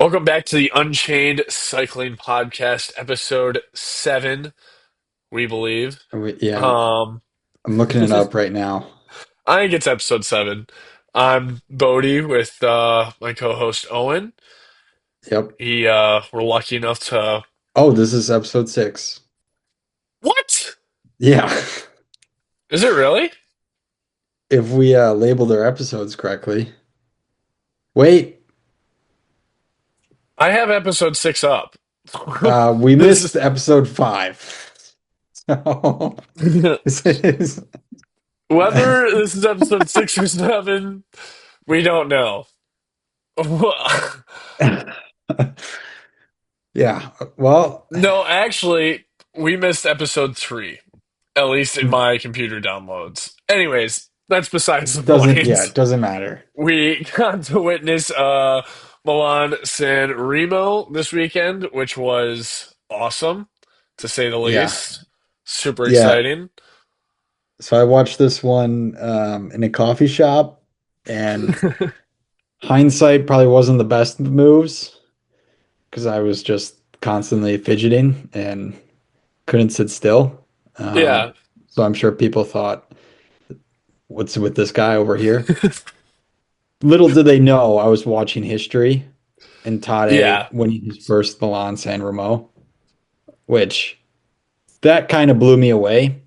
Welcome back to the Unchained Cycling Podcast, episode 7, we believe. Yeah, Um, I'm looking it up right now. I think it's episode 7. I'm Bodie with my co-host Owen. Yep. We're lucky enough to. Oh, this is episode 6. What? Yeah. Is it really? If we labeled our episodes correctly. Wait, I have episode 6 up. we This missed is episode 5. So this is whether this is episode 6 or 7, we don't know. yeah. Well, No, actually, we missed episode 3. At least in my computer downloads. Anyways, that's besides the it point. doesn't matter. We got to witness Milan-Sanremo this weekend, which was awesome, to say the Yeah. least. Super Yeah. exciting. So I watched this one in a coffee shop, and hindsight probably wasn't the best of moves because I was just constantly fidgeting and couldn't sit still. Yeah. So I'm sure people thought, what's with this guy over here? Little did they know I was watching history and Tade Yeah. winning his first Milan-San Remo, which that kind of blew me away.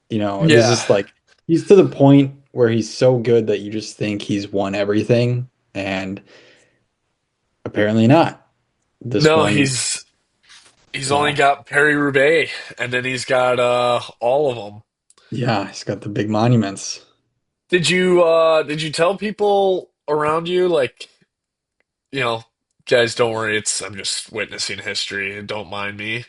It was Yeah. just like he's to the point where he's so good that you just think he's won everything, and apparently not. This No, one, he's only yeah, got Paris-Roubaix, and then he's got all of them. yeah, he's got the big monuments. Did you tell people around you like you know, guys, don't worry. I'm just witnessing history, and don't mind me.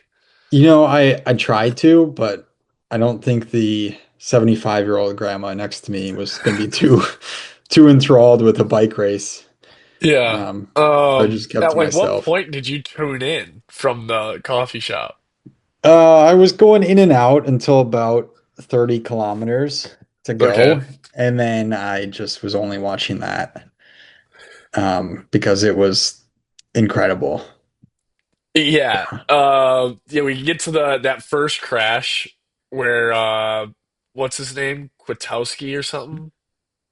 I tried to, but I don't think the 75-year-old grandma next to me was going to be too too enthralled with a bike race. Yeah. So I just kept At to like what myself. point did you tune in from the coffee shop? I was going in and out until about 30 kilometers to Okay. go, and then I just was only watching that because it was incredible. Yeah. Yeah, we get to the that first crash where what's his name? Kwiatkowski or something?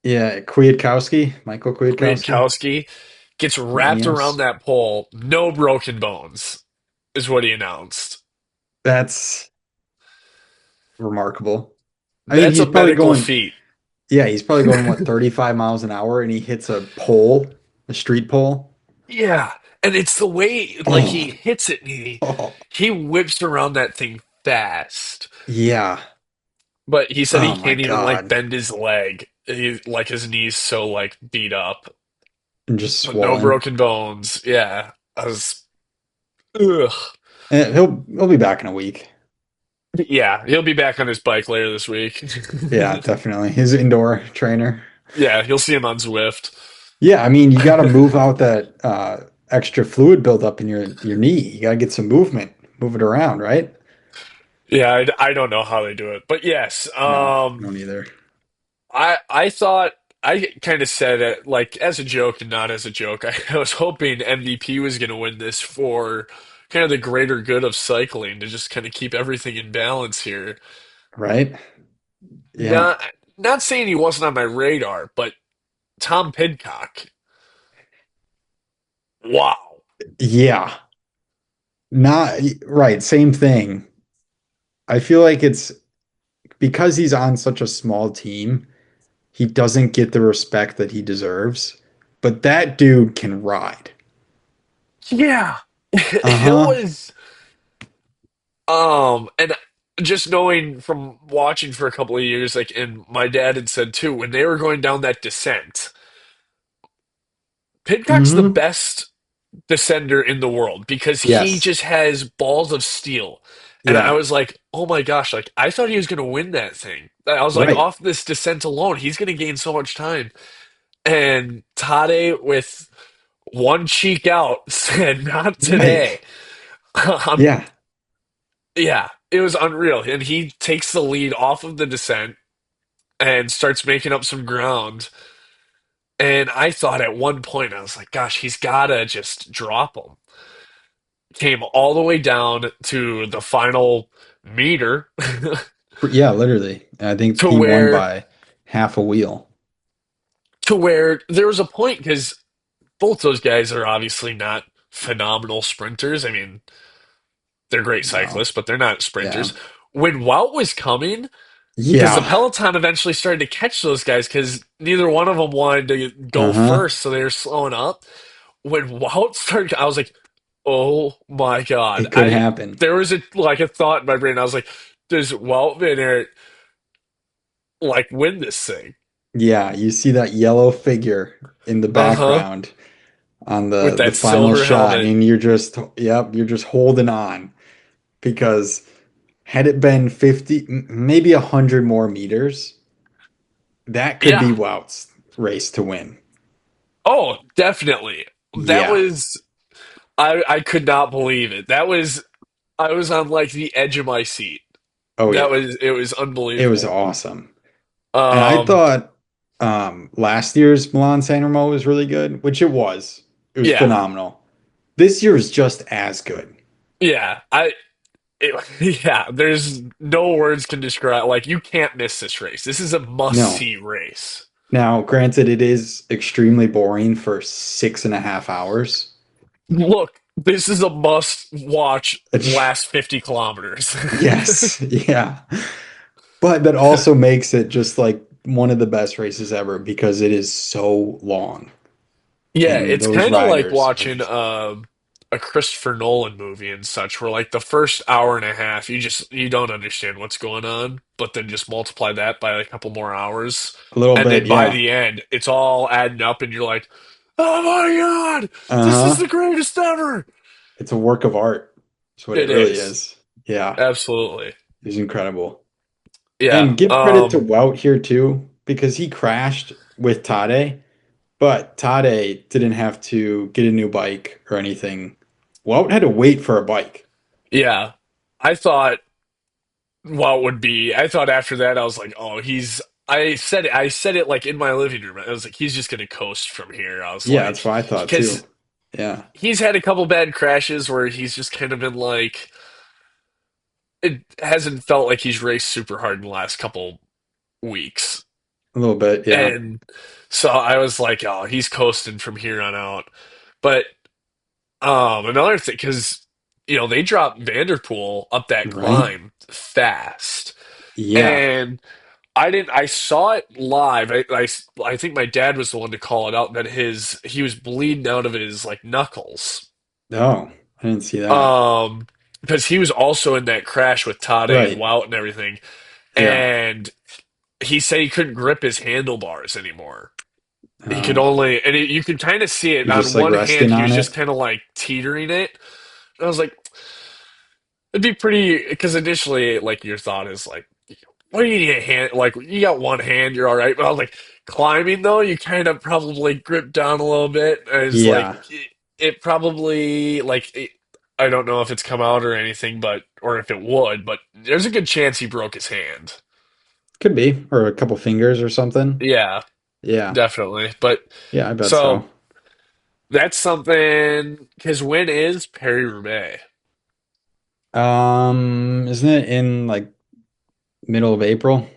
Yeah, Kwiatkowski, Michael Kwiatkowski, Kwiatkowski gets wrapped around Ineos. that pole. No broken bones, is what he announced. That's remarkable. I mean, That's a medical feat. he's probably going, what, 35 miles an hour, and he hits a pole, a street pole. Yeah, and it's the way like he Oh, hits it and he oh, he whips around that thing fast. yeah. But he said he Oh my can't even like God. bend his leg. He like his knees so like beat up. And just But no swollen. broken bones. Yeah. I was ugh. And he'll be back in a week. Yeah, he'll be back on his bike later this week. Yeah, definitely. His indoor trainer. Yeah, you'll see him on Zwift. Yeah, I mean, you got to move out that extra fluid buildup in your knee. You got to get some movement, move it around, right? Yeah, I don't know how they do it. But yes, No, I don't either. I thought I kind of said it like as a joke and not as a joke. I was hoping MVP was going to win this for kind of the greater good of cycling to just kind of keep everything in balance here. Right? Yeah. Not not saying he wasn't on my radar, but Tom Pidcock, wow. Yeah. Not right. Same thing. I feel like it's because he's on such a small team, he doesn't get the respect that he deserves. But that dude can ride. Yeah. It Uh-huh. was and just knowing from watching for a couple of years, like and my dad had said too, when they were going down that descent, Pidcock's the Hmm. best descender in the world because he Yes. just has balls of steel. And I Yeah. was like, oh my gosh, like I thought he was going to win that thing. I was like, Right. off this descent alone, he's going to gain so much time. And Tade, with one cheek out, said, not Right. today. Um, Yeah. yeah, it was unreal. And he takes the lead off of the descent and starts making up some ground. And I thought at one point, I was like, gosh, he's got to just drop him. Came all the way down to the final meter Yeah, literally. I think to he won where by half a wheel. there was a point because both those guys are obviously not phenomenal sprinters. I mean, they're great No. cyclists, but they're not Yeah. sprinters. When Wout was coming, because the Yeah. Peloton eventually started to catch those guys because neither one of them wanted to go Uh-huh. first, so they were slowing up. When Wout started, I was like, "Oh my God!" It could I happen. there was a thought in my brain. I was like, "Does Wout Van Aert win this thing?" Yeah, you see that yellow figure in the Uh huh. background on With the that final silver shot, helmet. and you're just, yep, you're just holding on because had it been 50, maybe 100 more meters, that could be Yeah. Wout's race to win. Oh, definitely. That Yeah. was I could not believe it. That was I was on the edge of my seat. Oh That yeah. was it was It was unbelievable. awesome. And I Um, thought last year's Milan-Sanremo was really good, which it was. It was yeah, phenomenal. This year is just as good. yeah. Yeah. There's no words can describe. You can't miss this race. This is a must No. see race. Now, granted, it is extremely boring for 6.5 hours. Look, this is a must watch last 50 kilometers. Yes, yeah. But that also makes it just like one of the best races ever because it is so long. Yeah, And it's those kind of like riders are watching just, a Christopher Nolan movie and such, where the first hour and a half you don't understand what's going on, but then just multiply that by a couple more hours, a little and bit, then by yeah. the end, it's all adding up, and you're like, "Oh my God, this is Uh-huh. the greatest ever!" It's a work of art. That's what it It really is is. Yeah, absolutely, it's incredible. yeah, And give credit to Wout here too, because he crashed with Tade, but Tade didn't have to get a new bike or anything. Wout had to wait for a bike. yeah. I thought what would be. I thought after that, I was like, "Oh, he's." I said it in my living room. I was like, "He's just gonna coast from here." I was Yeah, that's like, what I thought too. because Yeah, he's had a couple bad crashes where he's just kind of been it hasn't felt like he's raced super hard in the last couple weeks. a little bit. Yeah, And so I was like, oh, he's coasting from here on out. But another thing, because they dropped Vanderpool up that right. climb fast. Yeah. And I saw it live. I think my dad was the one to call it out that he was bleeding out of his knuckles. Oh, I didn't see that. Um, because he was also in that crash with Tade and Right. Wout and everything, Yeah. and he said he couldn't grip his handlebars anymore. He could Oh, only, and you could kind of see it you're on just like one hand. resting He on was just it. kind of teetering it. And I was like, it'd be pretty, because initially, your thought is what do you need a hand? You got one hand, you're all right. But I was like, climbing though, you kind of probably grip down a little bit. And it's Yeah, it probably I don't know if it's come out or anything, but or if it would, but there's a good chance he broke his hand. could be, or a couple fingers or something. Yeah, Yeah. definitely. But Yeah, I bet so. so that's something. His win is Paris-Roubaix. Isn't it in like middle of April?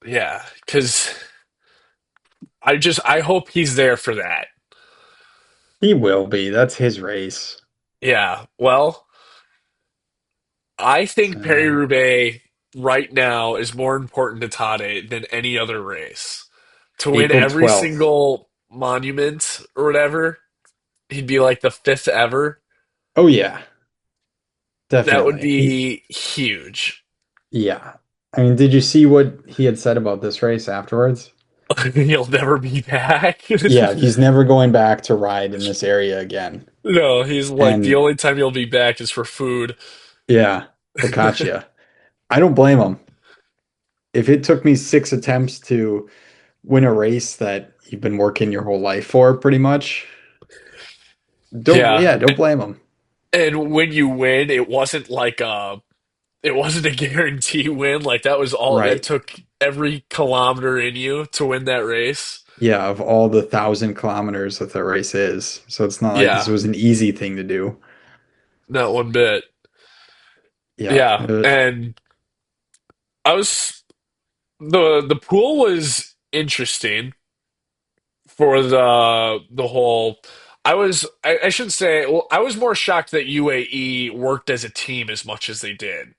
Yeah, because I hope he's there for that. He will be. That's his race. Yeah. Well, I think So Paris-Roubaix right now is more important to Tade than any other race. To win April every 12th. single monument or whatever, he'd be the fifth ever. Oh yeah, That would definitely. be huge. Yeah. I mean, did you see what he had said about this race afterwards? He'll never be back. Yeah, he's never going back to ride in this area again. No, he's the And only time he'll be back is for food. yeah, Focaccia. I don't blame him. If it took me 6 attempts to win a race that you've been working your whole life for, pretty much, Yeah. don't blame him. And when you win, it wasn't a guarantee win. That was all that Right. took every kilometer in you to win that race. Yeah, of all the 1,000 kilometers that the race is. So it's not like this Yeah, was an easy thing to do. not one bit. Yeah. Yeah, and I was the pool was interesting for the whole. I shouldn't say, well, I was more shocked that UAE worked as a team as much as they did.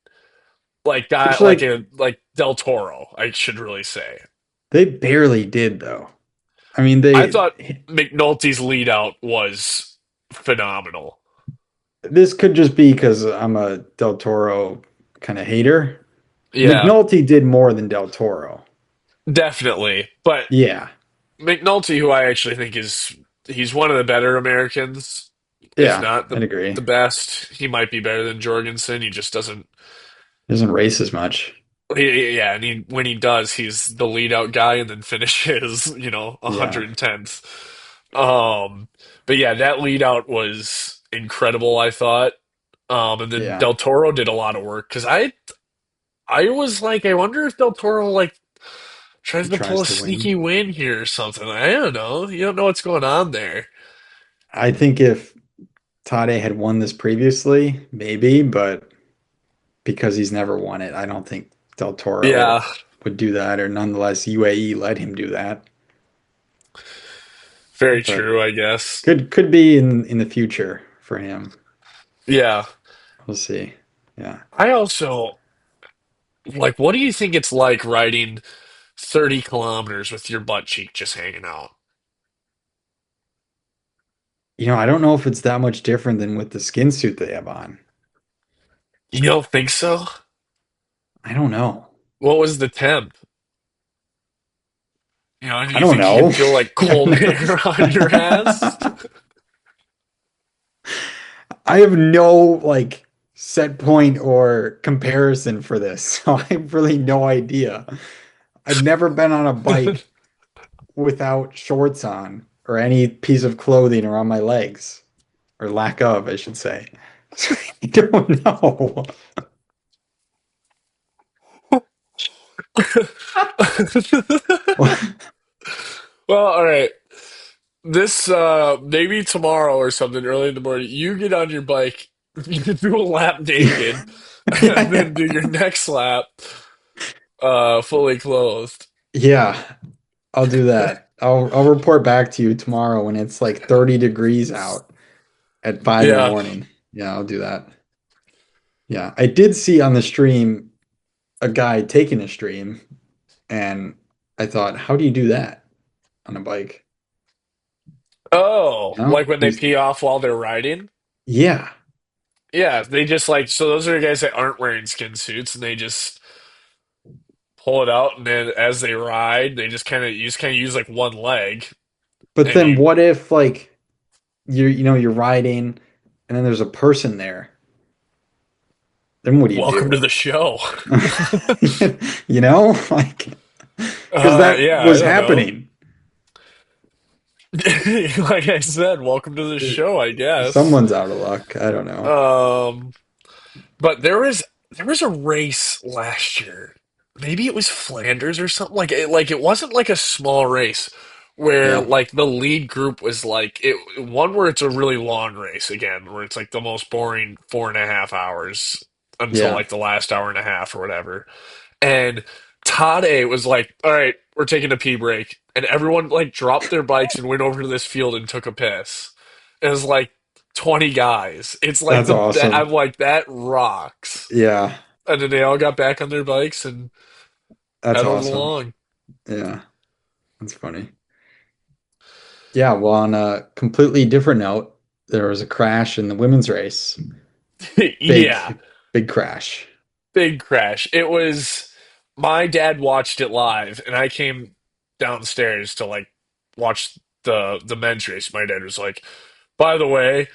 Like Which that, like like Del Toro, I should really say. they barely did though. I mean, I thought McNulty's lead out was phenomenal. this could just be because I'm a Del Toro kind of hater. Yeah, McNulty did more than Del Toro. definitely. But Yeah. McNulty, who I actually think he's one of the better Americans, if Yeah, not I'd agree. the best. He might be better than Jorgensen. He just doesn't. Doesn't race as much. Yeah, and when he does, he's the lead out guy and then finishes, Yeah. 110th. Um, but yeah, that lead out was incredible, I thought. And then Yeah. Del Toro did a lot of work because I was like, I wonder if Del Toro like tries He to pull tries a to win. sneaky win here or something. I don't know. You don't know what's going on there. I think if Tade had won this previously, maybe, but because he's never won it, I don't think Del Toro Yeah, would do that, or nonetheless, UAE let him do that. very But true, I guess. could be in the future for him. Yeah. We'll see. Yeah. I also like, what do you think it's like riding 30 kilometers with your butt cheek just hanging out? I don't know if it's that much different than with the skin suit they have on. You don't think so? I don't know. What was the temp? Do I you don't think you know. could feel like I've cold never air on your ass? I have no like set point or comparison for this. So I have really no idea. I've never been on a bike without shorts on or any piece of clothing around my legs, or lack of, I should say. So I don't know. Well, all right. This maybe tomorrow or something early in the morning, you get on your bike, you do a lap naked, and Yeah, then do your next lap fully clothed. yeah, I'll do that. I'll report back to you tomorrow when it's like 30 degrees out at 5 in the Yeah. morning. Yeah, I'll do that. Yeah, I did see on the stream a guy taking a stream, and I thought, how do you do that on a bike? Oh, like when they He's pee off while they're riding? yeah, Yeah, they just like so those are the guys that aren't wearing skin suits and they just pull it out and then as they ride, they just kind of use like one leg but and then you what if like you're riding and then there's a person there? Then what do you welcome to do? the show. Like because that Yeah, I was don't know. happening. Like I said, welcome to the show, I guess. Someone's out of luck. I don't know. Um, but there was a race last year. Maybe it was Flanders or something like it wasn't like a small race where Yeah, like the lead group was like one where it's a really long race again where it's like the most boring 4.5 hours until yeah. like the last hour and a half or whatever. And Tade was like, "All right, we're taking a pee break," and everyone like dropped their bikes and went over to this field and took a piss. It was like 20 guys. It's like That's I'm awesome. like that rocks. Yeah, And then they all got back on their bikes and that's pedaled awesome. along. Yeah, that's funny. Yeah, well, on a completely different note, there was a crash in the women's race. Yeah, Big, big crash. big crash. It was my dad watched it live and I came downstairs to like watch the men's race. My dad was like, "By the way,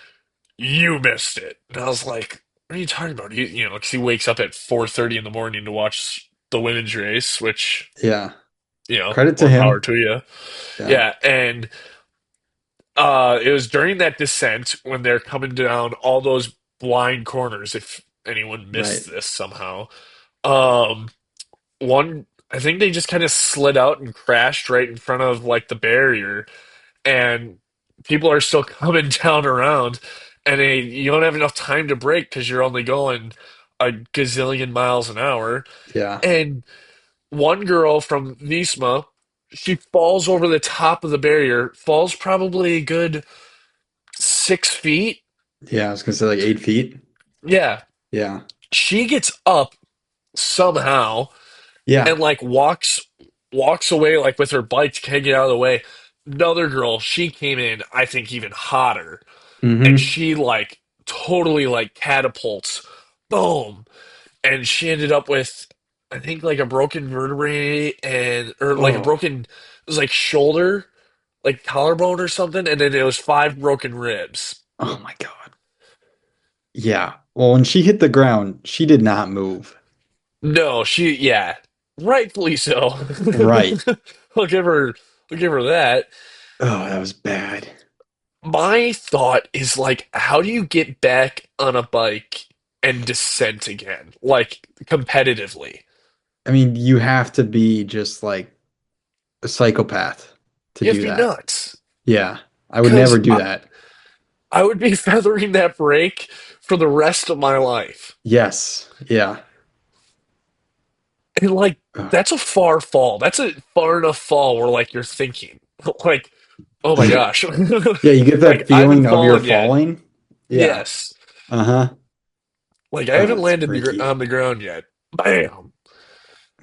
you missed it." And I was like, "What are you talking about?" Because he wakes up at 4:30 in the morning to watch the women's race, which, Yeah, credit to more power him. to you. Yeah, Yeah, and it was during that descent when they're coming down all those blind corners. If anyone right. missed this somehow, um, one I think they just kind of slid out and crashed right in front of like the barrier, and people are still coming down around, and you don't have enough time to brake because you're only going a gazillion miles an hour. Yeah. And one girl from Visma, she falls over the top of the barrier, falls probably a good 6 feet. Yeah, I was gonna say like 8 feet. Yeah, Yeah. she gets up somehow Yeah. and like walks away like with her bike to kind of get out of the way. Another girl, she came in, I think, even hotter, and Mm-hmm. she like totally like catapults, boom, and she ended up with I think like a broken vertebrae and or like a Oh. broken it was like shoulder, like collarbone or something, and then it was five broken ribs. Oh my God. Yeah. Well, when she hit the ground, she did not move. No, she yeah, rightfully so. Right. I'll give her I'll give her that. Oh, that was bad. My thought is like, how do you get back on a bike and descent again, like competitively? I mean, you have to be just like a psychopath to You have do to be that. nuts. Yeah. I would never Because do that. I would be feathering that brake for the rest of my life. Yes. Yeah. And like, Ugh. that's a far fall. That's a far enough fall where like you're thinking, like, oh my gosh, Yeah, you get that like I haven't feeling of you're fallen yet. falling. Yeah. Yes, Uh-huh. like I Oh, haven't it's landed freaky. on the ground yet. Bam.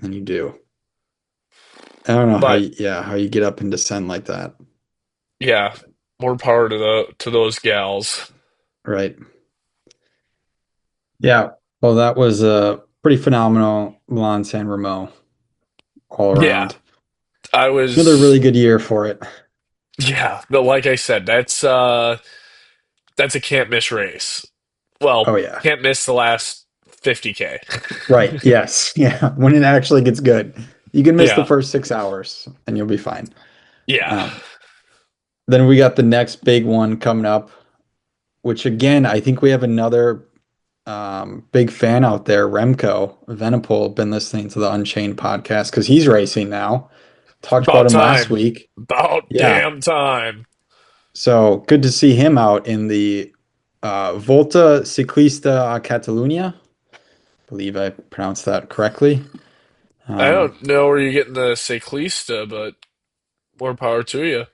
And you do. I don't know how But you, yeah, how you get up and descend like that. yeah, more power to those gals. Right. Yeah. Well, that was a pretty phenomenal Milan-San Remo all Yeah, around. I Another really was. good year for it. Yeah, but like I said, that's a can't miss race. Oh Well, yeah. can't miss the last 50K. Right. Yes. Yeah. When it actually gets good. You can miss the Yeah, first 6 hours and you'll be fine. yeah. Um, then we got the next big one coming up, which again, I think we have another big fan out there, Remco Evenepoel, been listening to the Unchained podcast because he's racing now. Talked about About him last time. week. About Yeah. damn time. So good to see him out in the Volta Ciclista a Catalunya. Believe I pronounced that correctly. I Um, don't know where you're getting the ciclista, but more power to you.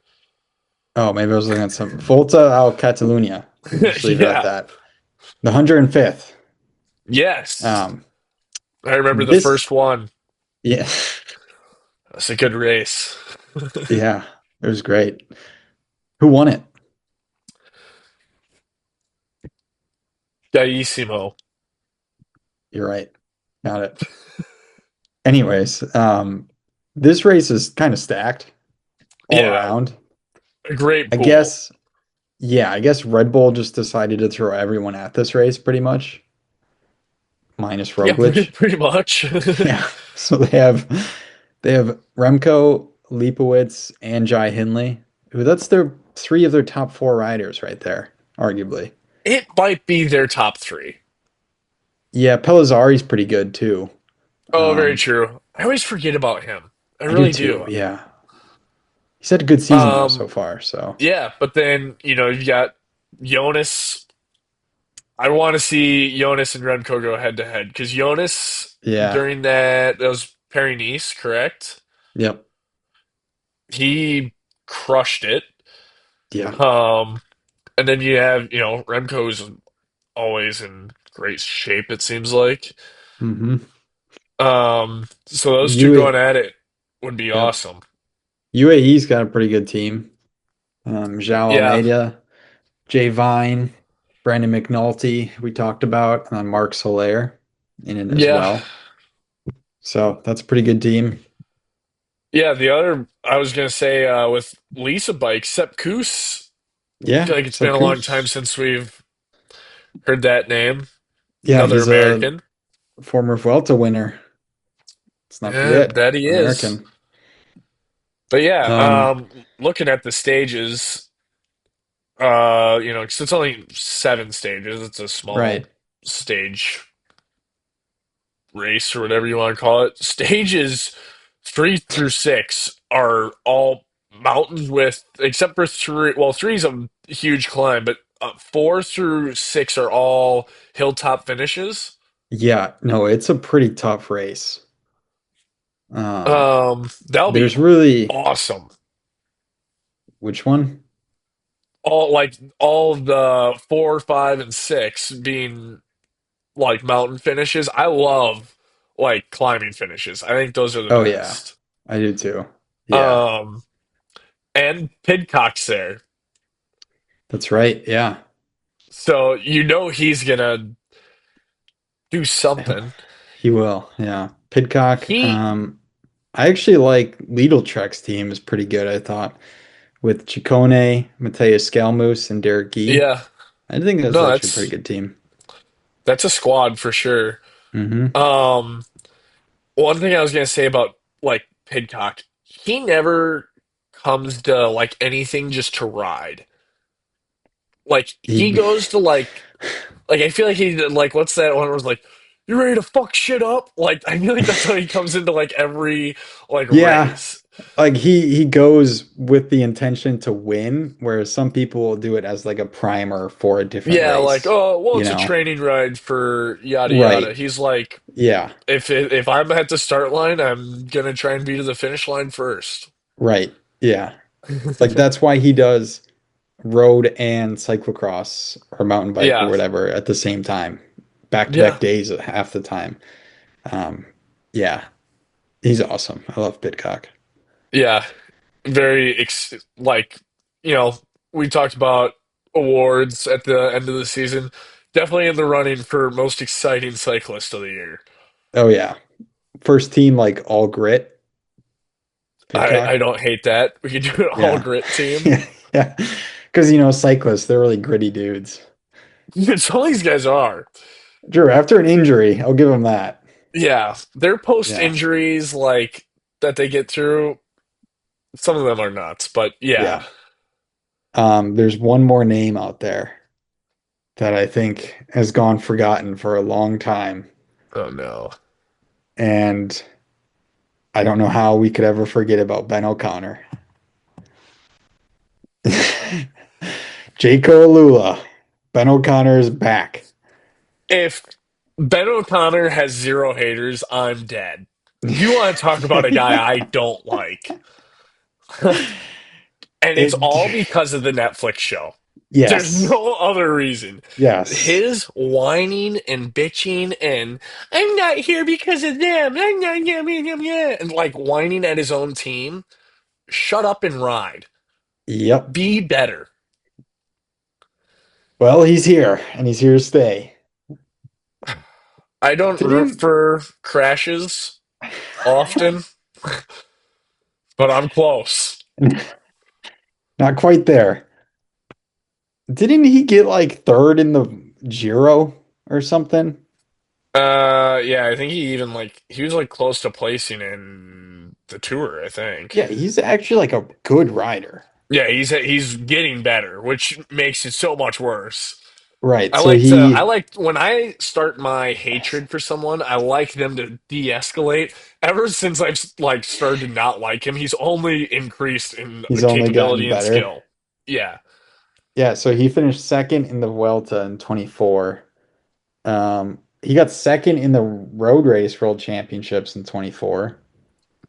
oh, maybe I was looking at some Volta ao Catalunya. We'll just leave it at Yeah. that. The 105th. Yes. Um, I remember the this, first one. yeah, That's a good race. yeah, it was great. Who won it? Gaissimo. You're right. Got it. Anyways, this race is kind of stacked all Yeah, around. a great I pool. guess, yeah, I guess Red Bull just decided to throw everyone at this race pretty much, minus Yeah, Roglic. pretty much. Yeah. So they have Remco, Leipowitz, and Jai Hindley. Who that's their three of their top four riders right there, arguably. It might be their top three. Yeah, Pellizzari's pretty good too. Oh, very Um, true. I always forget about him. I I do really too. do. Yeah. He's had a good season though so Um, far. So yeah, but then, you've got Jonas. I want to see Jonas and Remco go head to head because Jonas yeah. during that was Paris-Nice, correct? Yep. He crushed it. Yeah. Um, and then you have, Remco's always in great shape, it seems like. Mm-hmm. So those two UA going at it would be yep. awesome. UAE's got a pretty good team. João Yeah. Almeida, Jay Vine, Brandon McNulty, we talked about, and then Mark Soler in it as Yeah. well. So that's a pretty good team. Yeah, the other I was gonna say with Lisa Bike, Sepp Kuss. I Yeah, feel like it's been a long time Sapkus. since we've heard that name. Yeah, Another he's a American. former Vuelta winner. Let's not Yeah, forget, that he is. American. But yeah, Um, looking at the stages, 'cause it's only 7 stages. It's a right. small stage race or whatever you want to call it. Stages. 3 through 6 are all mountains with, except for three. Well, three's a huge climb, but 4 through 6 are all hilltop finishes. Yeah, no, it's a pretty tough race. Um, That'll be there's really awesome. which one? All the 4, 5, and 6 being like mountain finishes. I love like climbing finishes. I think those are the Oh yeah, best. I do too. Yeah, Um, and Pidcock's there, that's right. Yeah. so you know he's gonna do something. He will. Yeah. Pidcock. He, I actually like Lidl-Trek's team is pretty good, I thought, with Ciccone, Matthias Skalmus, and Derek Gee. yeah, I think that's no, actually a pretty good team. that's a squad for sure. Hmm. Um, One thing I was gonna say about like Pidcock, he never comes to like anything just to ride. Like he He, goes to like I feel like he like what's that one where it's like you ready to fuck shit up? Like I feel like that's how he comes into like every like yeah, race. like he goes with the intention to win, whereas some people will do it as like a primer for a different Yeah, like race, oh well, you it's a know? training ride for yada yada. Right. He's like Yeah. if I'm at the start line, I'm gonna try and be to the finish line first. Right. Yeah. Like that's why he does road and cyclocross or mountain bike or Yeah, whatever at the same time, back to back yeah, days half the time. Um, yeah, he's awesome. I love Pidcock. yeah. Very like you know we talked about awards at the end of the season. Definitely in the running for most exciting cyclist of the year. Oh yeah, first team like all grit, I Pidcock. don't hate that. We could do an all Yeah, grit team. yeah, yeah. Because cyclists, they're really gritty dudes. Some of these guys are. Drew, after an injury, I'll give him that. Yeah, their post Yeah, injuries like that they get through. Some of them are nuts, but yeah. yeah. There's one more name out there that I think has gone forgotten for a long time, Oh no. and I don't know how we could ever forget about Ben O'Connor. Jaco Alula. Ben O'Connor is back. If Ben O'Connor has zero haters, I'm dead. You want to talk about a guy I don't like. And it's It, all because of the Netflix show. There's yes, no other reason. yes, His whining and bitching and I'm not here because of them. I'm not yeah, yeah, yeah, yeah," and like whining at his own team. Shut up and ride. yep. Be better. Well, he's here and he's here to stay. I don't root Didn't for crashes often, but I'm close. not quite there. Didn't he get like third in the Giro or something? Yeah, I think he was like close to placing in the tour, I think. Yeah, he's actually like a good rider. Yeah, he's getting better, which makes it so much worse. Right. I So like to I he like when I start my hatred for someone, I like them to de-escalate. Ever since I've like started to not like him, he's only increased in he's only gotten capability and better. skill. Yeah, Yeah, so he finished second in the Vuelta in 24. He got second in the road race world championships in 24.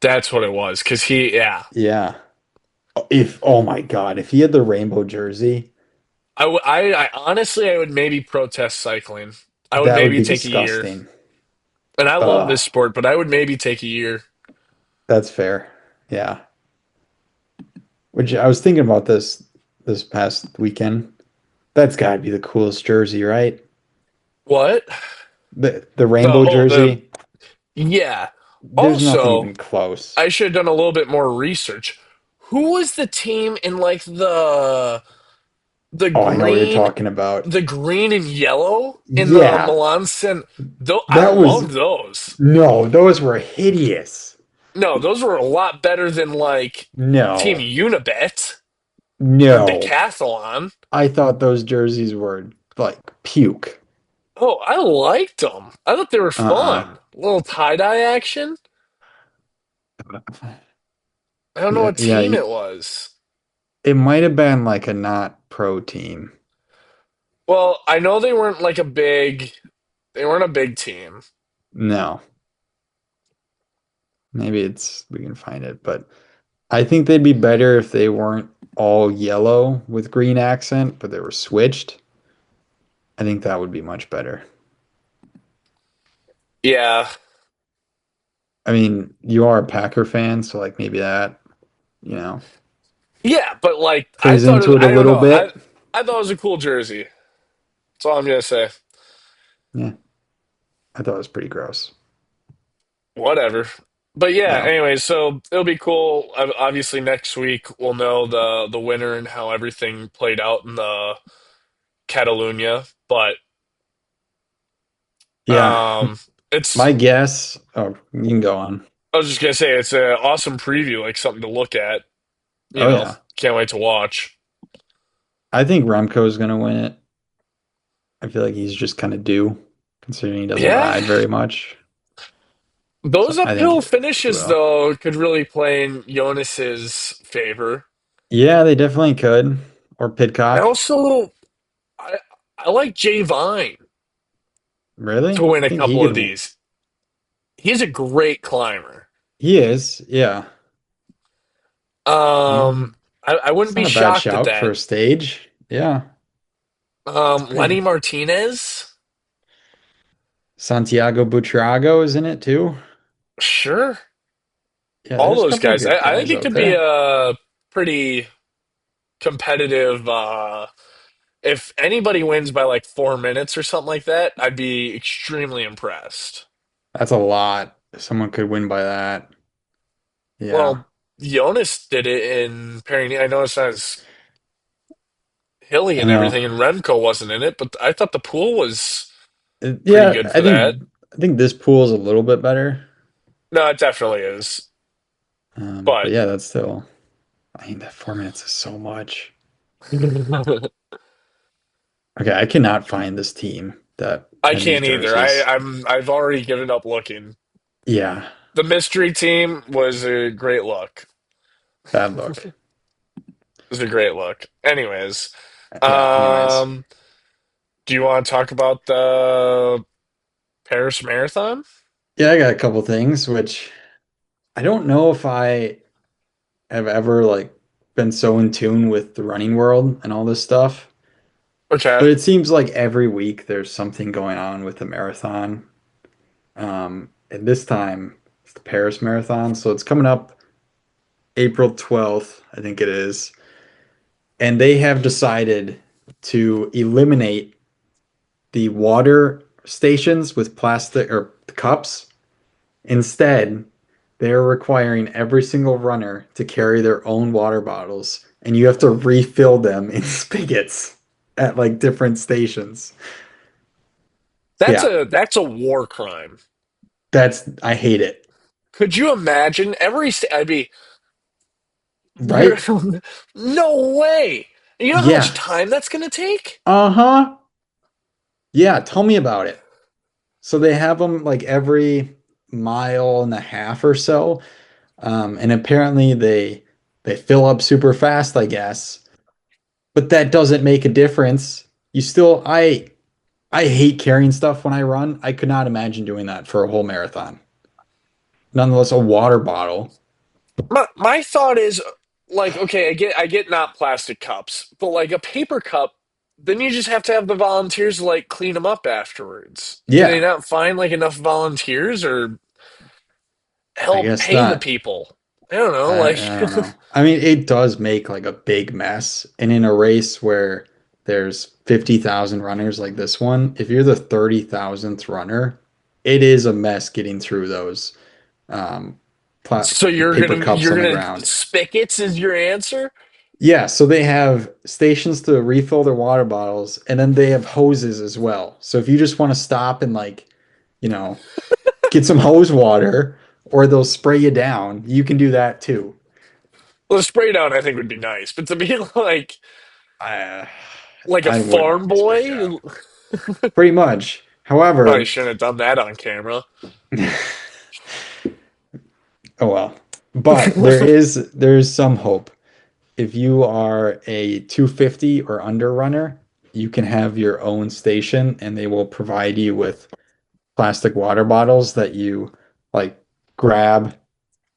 that's what it was. Cause yeah, Yeah. If oh my God, if he had the rainbow jersey, I honestly I would maybe protest cycling. I would that would maybe be take a year, disgusting. and I love Uh, this sport, but I would maybe take a year. that's fair. Yeah. Which I was thinking about this past weekend. That's got to be the coolest jersey, right? What? The The rainbow the jersey. yeah. There's nothing Also, even close. I should have done a little bit more research. Who was the team in like the Oh, I know what you're green talking about. the green and yellow in the Yeah, Milan-San? Though I that was loved those. no, those were hideous. No, those were a lot better than like Team No, Unibet or no. Decathlon. I thought those jerseys were like puke. Oh, I liked them. I thought they were Uh-uh. fun. A little tie-dye action. I don't know Yeah, what yeah, team it was. it might have been like a not pro team. Well, I know they weren't a big team. No, maybe it's we can find it, but I think they'd be better if they weren't all yellow with green accent, but they were switched. I think that would be much better. Yeah. I mean, you are a Packer fan, so like maybe that, you know, Yeah, but like plays into it a I don't little know. bit. I thought it was a cool jersey. That's all I'm gonna say. Yeah, I thought it was pretty gross. Whatever. But yeah, Yeah. anyway, so it'll be cool. Obviously, next week we'll know the winner and how everything played out in the Catalunya. But Yeah. um, My it's guess, oh, you can go on. I was just gonna say it's an awesome preview, like something to look at. Oh yeah. Can't wait to watch. I think Remco is going to win it. I feel like he's just kind of due, considering he doesn't Yeah, ride very much. those So I think uphill he finishes will. though could really play in Jonas's favor. Yeah, they definitely could. Or I Pidcock. also I I like Jay Vine Really? to win I a think he couple could. of these. He's a great climber. He is. Yeah. Yeah. I wouldn't It's be not a bad shocked at shout for that. a stage. Yeah. It's Lenny pretty. Martinez, Santiago Buitrago is in it too. sure. Yeah, All there's a those couple of guys. good I think guys it out could be there. a pretty competitive. If anybody wins by like 4 minutes or something like that, I'd be extremely impressed. That's a lot. Someone could win by that. Yeah. Well, Jonas did it in Paris. I know it's not as hilly I and know. everything, and Remco wasn't in it, but I thought the pool was pretty Yeah, good for that. I think this pool is a little bit better. No, it definitely is. But But yeah, that's still. I mean, that 4 minutes is so much. Okay, I cannot find this team that I had these can't either. jerseys. I've already given up looking. Yeah, The mystery team was a great look. bad look. It was a great look. Anyways, Yeah, anyways. um, do you want to talk about the Paris Marathon? Yeah, I got a couple things, which I don't know if I have ever like been so in tune with the running world and all this stuff. Okay. But it seems like every week there's something going on with the marathon. And this time it's the Paris Marathon. So it's coming up April 12th, I think it is. And they have decided to eliminate the water stations with plastic or cups. Instead, they're requiring every single runner to carry their own water bottles, and you have to refill them in spigots at like different stations. Yeah, That's a war crime. I hate it. Could you imagine I'd be you're Right? no way. You know how much Yeah. time that's gonna take? Uh-huh. Yeah, tell me about it. So they have them like every mile and a half or so. And apparently they fill up super fast, I guess. But that doesn't make a difference. You still I hate carrying stuff when I run. I could not imagine doing that for a whole marathon. Nonetheless, a water bottle. My thought is like, okay, I get not plastic cups, but like a paper cup, then you just have to have the volunteers like clean them up afterwards. Can they Yeah, not find like enough volunteers or I help guess pay the not. people? I don't know, like I don't know. I mean, it does make like a big mess. And in a race where there's 50,000 runners like this one, if you're the 30,000th runner, it is a mess getting through those um, pla so paper cups you're on the gonna ground. spigots is your answer? Yeah, so they have stations to refill their water bottles, and then they have hoses as well. So if you just want to stop and like, you know, get some hose water, or they'll spray you down, you can do that too. Well, the spray down I think would be nice, but to be I like a I wouldn't farm want to be sprayed boy, down. Pretty much. probably However, shouldn't have done that on camera. oh well. But there is some hope. If you are a 250 or under runner, you can have your own station and they will provide you with plastic water bottles that you like grab,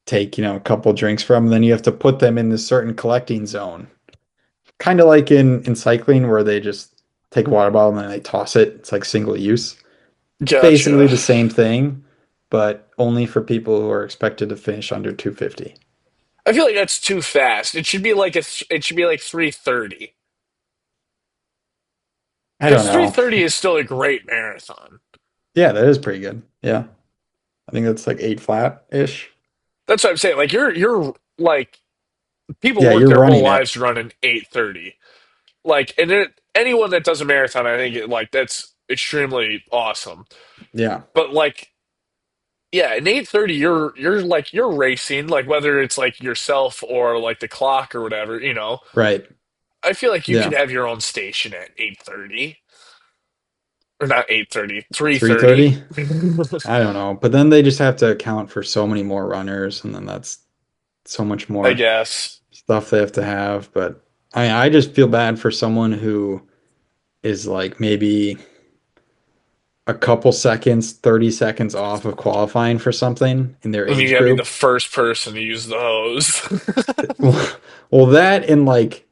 take, a couple drinks from, and then you have to put them in this certain collecting zone. Kind of like in cycling where they just take a water bottle and then they toss it. It's like single use. It's basically Gotcha. the same thing, but only for people who are expected to finish under 250. I feel like that's too fast. It should be like 3:30. I don't Because know. 3:30 is still a great marathon. Yeah, that is pretty good. Yeah. I think that's like eight flat-ish. That's what I'm saying. Like you're like people Yeah, work you're their whole running it. lives to run an 8:30. Like anyone that does a marathon, I think like that's extremely awesome. Yeah, But like yeah, an 8:30 you're racing like whether it's like yourself or like the clock or whatever, you know. right. I feel like you could Yeah. have your own station at 8:30 or not 8:30, 3:30. 330? I don't know. But then they just have to account for so many more runners, and then that's so much I more guess. stuff they have to have. But I just feel bad for someone who is like maybe a couple seconds, 30 seconds off of qualifying for something in their And you age gotta be the group. first person to use the hose. Well, that and like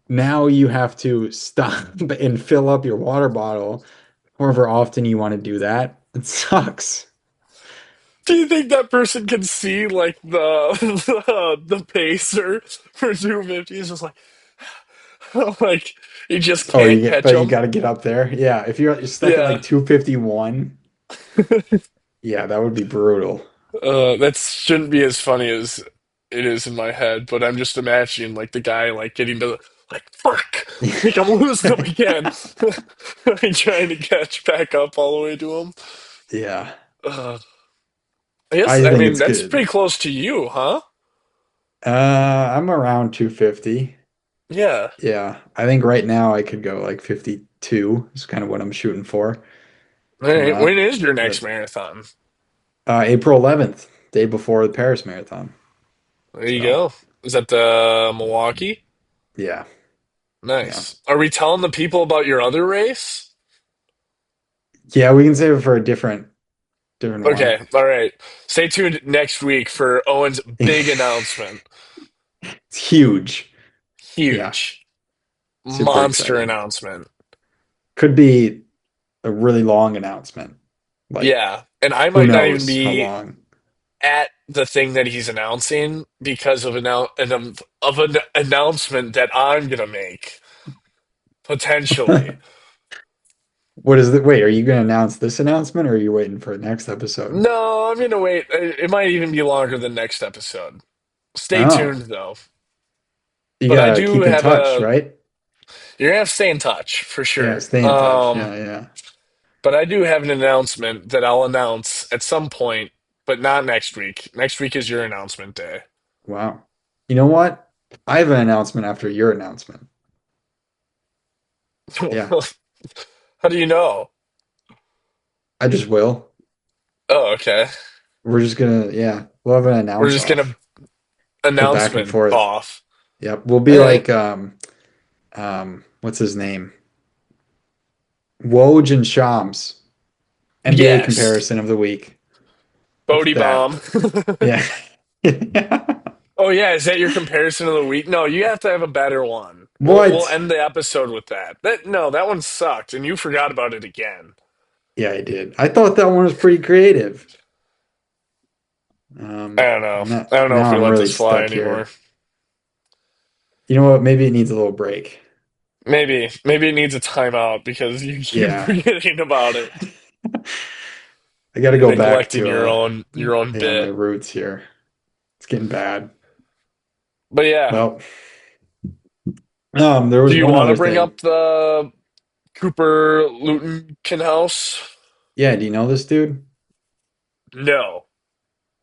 now you have to stop and fill up your water bottle however often you want to do that. It sucks. Do you think that person can see like the pacer for 250? It's just like like you just Oh, can't catch but you them. got to get up there. Yeah, if you're stuck at like Yeah. 251, yeah, that would be brutal. That shouldn't be as funny as it is in my head, but I'm just imagining like the guy like getting to like fuck, like I'm losing him again, like trying to catch back up all the way to him. Yeah, Uh, I guess I I think mean it's that's good. pretty close to you, huh? I'm around 250. Yeah. Yeah, I think right now I could go like 52 is kind of what I'm shooting for All coming right. When up. is your next But marathon? April 11th, day before the Paris Marathon. There you So, go. Is that the Milwaukee? yeah, yeah. Nice. Are we telling the people about your other race? Yeah, we can save it for a different one. Okay. All right. Stay tuned next week for Owen's big announcement. It's huge. Yeah, Huge. super Monster exciting. announcement. Could be a really long announcement. Like, Yeah. And I who might not even knows how be long? at the thing that he's announcing because of an announcement that I'm gonna make potentially. What is it? Wait, are you going to announce this announcement or are you waiting for the next episode? No, I'm gonna wait. It might even be longer than next episode. Stay Oh, tuned though. you But I gotta do keep in have touch, a right? you're gonna have to stay in touch for Yeah, sure. stay in touch. Yeah, yeah. But I do have an announcement that I'll announce at some point, but not next week. Next week is your announcement day. Wow. You know what? I have an announcement after your announcement. Yeah, How do you know? I just will. Oh, okay. We're just gonna, yeah, we'll have an We're announce just gonna off. Go back and announcement forth. off. Yep. We'll All be right. like, what's his name? Woj and Shams. NBA Yes. comparison of the week. Look at Bodie that. bomb. Yeah. Oh yeah, is that your comparison of the week? No, you have to have a better one. We'll What? end the episode with that. That no, that one sucked, and you forgot about it again. Yeah, I did. I thought that one was pretty creative. I don't know. I don't know if Now we I'm let really this fly stuck anymore. here. You know what? Maybe it needs a little break. Maybe it needs a timeout because you keep Yeah. forgetting about it. I got to You're go back neglecting to your own yeah, my bit. roots here. It's getting bad. But yeah, Well, there do was you one want to other bring thing. up the Cooper Luton House? Yeah, do you know this dude? No.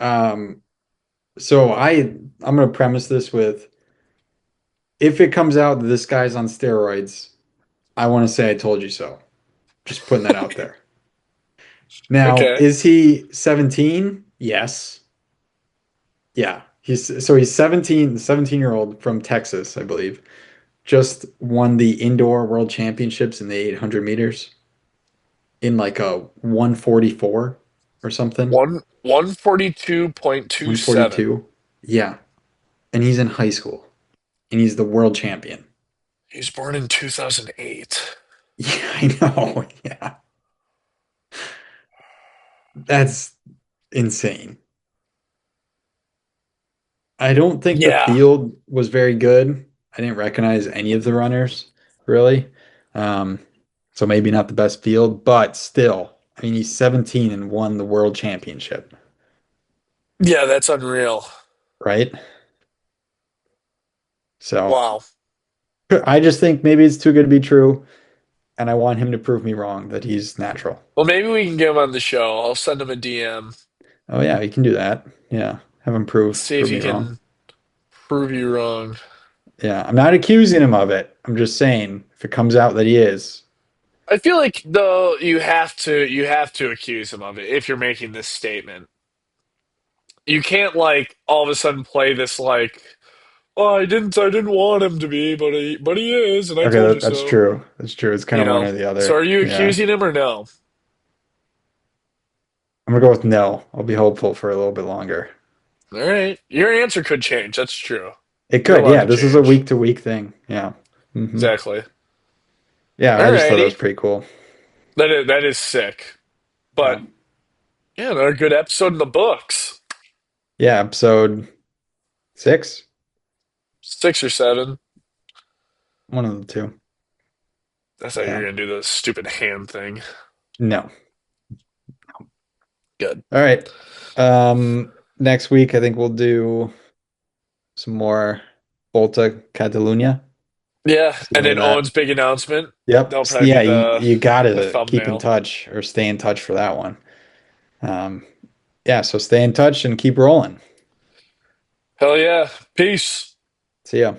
Um, so I'm gonna premise this with if it comes out that this guy's on steroids, I want to say I told you so. Just putting that out there. Now, Okay. is he 17? Yes. Yeah. He's 17, the 17-year-old from Texas, I believe. Just won the indoor world championships in the 800 meters in like a 144 or something. 142.27. 142. Yeah. And he's in high school and he's the world champion. He was born in 2008. Yeah, I know. Yeah. That's insane. I don't think the Yeah. field was very good. I didn't recognize any of the runners, really. Um, so maybe not the best field, but still, I mean, he's 17 and won the world championship, Yeah, that's unreal. right? So Wow. I just think maybe it's too good to be true, and I want him to prove me wrong that he's natural. Well, maybe we can get him on the show. I'll send him a DM. Oh yeah, you can do that. Yeah, have him prove See if prove he me wrong. can prove you wrong. Yeah, I'm not accusing him of it. I'm just saying if it comes out that he is, I feel like though you have to accuse him of it if you're making this statement. You can't like all of a sudden play this like, oh, I didn't want him to be, but he is, and I okay, told you that's so. true. That's true. It's kind You of one know. or the So other. are you Yeah. accusing him or no? I'm gonna go with no. I'll be hopeful for a little bit longer. All right. Your answer could change. That's true. It You're could, allowed yeah. to This is a change. week to week thing. Yeah. Exactly. Yeah, I just thought that was Alrighty. pretty cool. That is sick. But Yeah. yeah, another good episode in the books. Yeah, episode 6, 6 or 7. one of the two. I thought you were Yeah. gonna do the stupid hand thing. No. Good. All right. Next week I think we'll do some more Volta Catalunya. Yeah, See and more of then that. Owen's big announcement. Yep. That'll probably be Yeah, the you the gotta keep in thumbnail. touch or stay in touch for that one. Um, yeah, so stay in touch and keep rolling. Hell yeah. Peace. See ya.